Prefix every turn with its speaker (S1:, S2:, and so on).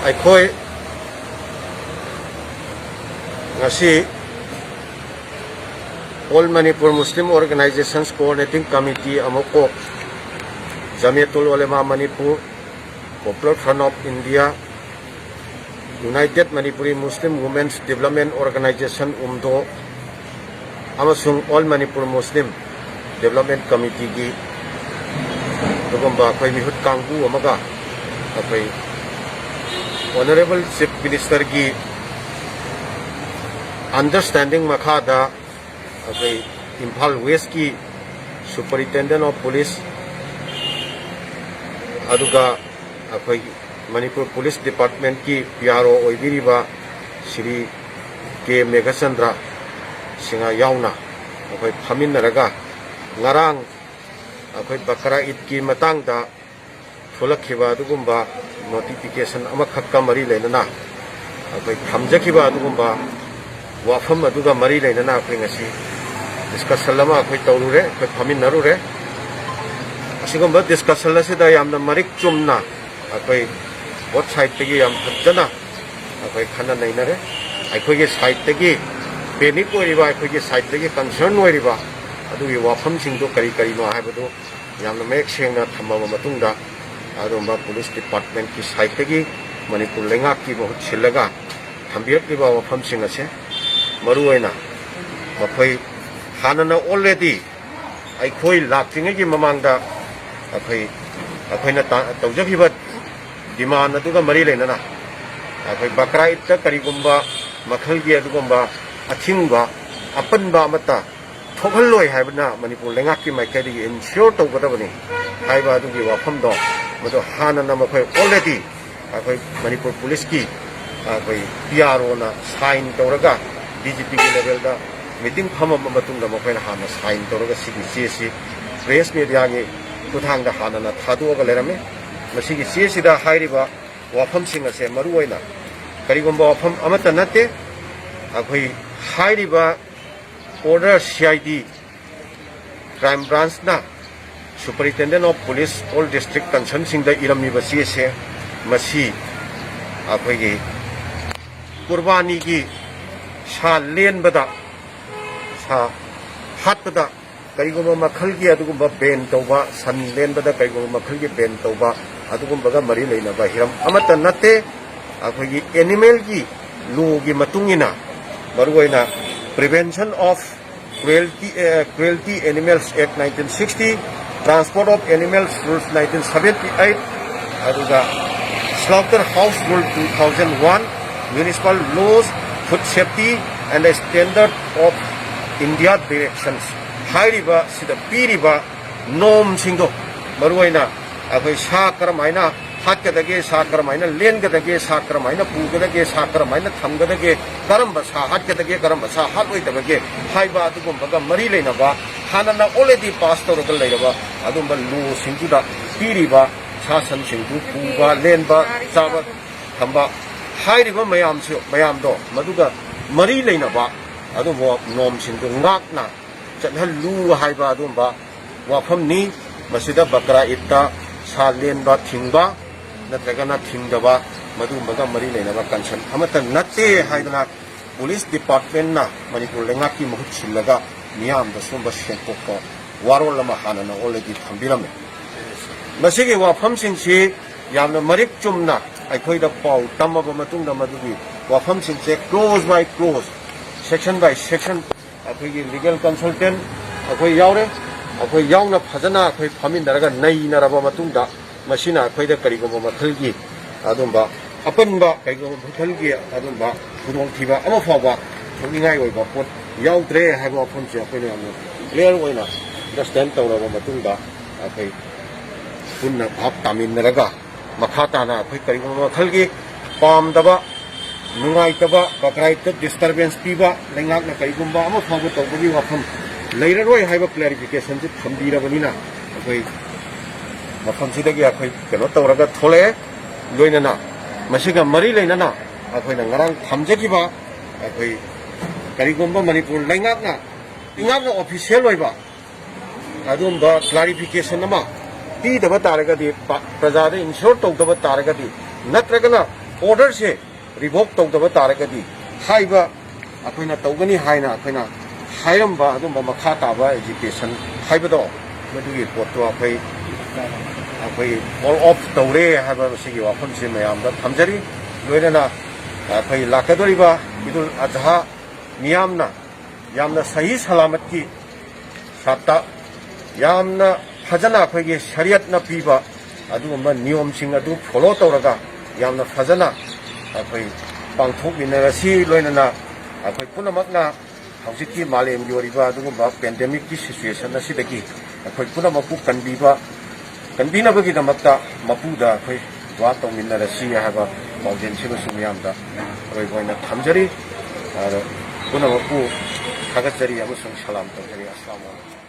S1: ไอ้ค่อยngasi All Manipur Muslim Organizations Coordinating Committee amoko Jamiatul Ulema Manipur, Popular Front of India, United Manipuri Muslim Women's Development Organization UMDO amasung All Manipur Muslim Development Committee gi dugamba khoi mihut kangbu amaga apai Honorable Chief Minister gi understanding makada apai Imphal West ki Superintendent of Police aduga apai Manipur Police Department ki PRO oibiriba Shri K Megachandra singa yauna apai phaminaraga ngarang apai bakara id ki matangda thulakhiba adugumba notification amakhakka mari leinana apai thamjakhiba adugumba wafam aduga mari leinana apai ngasi discussion lama apai tawrure apai phaminarure asigumba discussion asida yamna marik chumna apai website tegi yam phajana apai khana nainare aikoge site tegi benic oiriba aikoge site tegi concern oiriba adugi wafam singdo kari kari no haibadu yamna mek sengna thamama matungda adumba police department ki site tegi Manipur lengak ki bahut silaga thambirliba wafam sing ase maru oina maphai hanana already aikoi laktingai gi mamangda akoina tawjakhiba demand aduga mari leinana akoi bakra itta karigumba makhalgi adugumba athingba apanba mata thokhalloi haibna Manipur lengak ki maikadi ensure tawgadabani haiba adugi wafamdo mado hanana makhoi already akoi Manipur police ki akoi PRO na sign tawraga DGP ki level da meeting phamama matungda makhoina hana sign tawraga sigi CSC press media gi kuthangda hanana thaduaga lerame masigi CSC da hairiba wafam sing ase maru oina karigumba wafam amata nate akoi hairiba order CID crime branch na Superintendent of Police all district concern sing da irami ba CSC masi akoi gi kurbani gi sa len bada sa hat bada karigumba makhalgi adugumba ben tawba san len bada karigumba makhalgi ben tawba adugumbaga mari leinaba hiram amata nate akogi animal gi law gi matungina maruoina Prevention of Cruelty Animals Act 1960, Transport of Animals Rules 1978, aduga Slaughterhouse Rule 2001, Municipal Laws, Food Safety and the Standard of India Directions. Hairiba sida piriba norm singdo maruoina akoi sa karamaina hatgadage sa karamaina lengadage sa karamaina pugadage sa karamaina thamgadage karamba sa hatgadage karamba sa hatoidabage haiba adugumbaga mari leinaba hanana already pass tawragal leiraba adumba law singduda piriba sa san singdu puba lenba chaba thamba hairiba mayamdo maduga mari leinaba adumba norm singdu ngakna chanhalu haiba adumba wafamni masida bakra itta salenba thingba natragana thingdaba madumbaga mari leinaba concern amata natte haidana police department na Manipur lengak ki mahut sillaga miyam da somba senpokko warol lama hanana already thambirame masigi wafam singsi yamna marik chumna aikhoida pau tamaba matungda madugi wafam singse close by close section by section akoigi legal consultant akoi yaure akoi yauna phajana akoi phamindarga nainaraba matungda masina akoida karigumba makhalgi adumba apanba karigumba makhalgi adumba khudongthiba ama phawba thongingai oiba pot yaudre haiba phonche akoina amna clear oina understand tawraba matungda akoi punna bhab taminaraga makhatana akoi karigumba makhalgi pamdaba nungaitaba bakraita disturbance piba lengak na karigumba ama phawba tawbagi wafam leiraroi haiba clarification ji thambirabanina akoi mafam sidagi akoi keno tawraga thole loinana masiga mari leinana akoina ngarang thamjagiba akoi karigumba Manipur lengakna ingakna official oiba adumba clarification nama pidaba taragadi prajada ensure tawdaba taragadi natragana order เส revoke ตรงตัวตาระก็ดีให้ว่าคุณน่ะตัวนี้ให้นะคุณน่ะให้รำบากตัวมาฆ่าตาว่า education ให้ไปต่อมาดูอีกปวดตัวไปall off ตัวเร่ให้ว่าสิ่งว่าคนเสียไม่ยอมแต่ทำจะดีด้วยนะไปลักตัวรีบ้าอีตัวอาจจะมียามนะยามนะสายสลามัดที่สัตตะยามนะพัฒนาไปเกี่ยชริยัตนะปีบ้าอะดูมันนิยมสิ่งอะดู follow ตัวระกายามนะพัฒนาไปบางทุกวินาทีเลยนะไปคุณมักนะเขาสิที่มาเลมยูริบ้าดูว่า pandemic ที่ situation นะสิเด็กไปคุณมักพูดกันบีบ้ากันบีนะเมื่อกี้นะมักตามาพูดได้ไปว่าตรงวินาทีฮะว่าบางเรื่องสิ่งสุดยามตาไปวันนั้นทำจริงคุณมักพูดข้าก็จริงอะมุสลิมสลามตรงจริงอัสลามุอะลัยกุม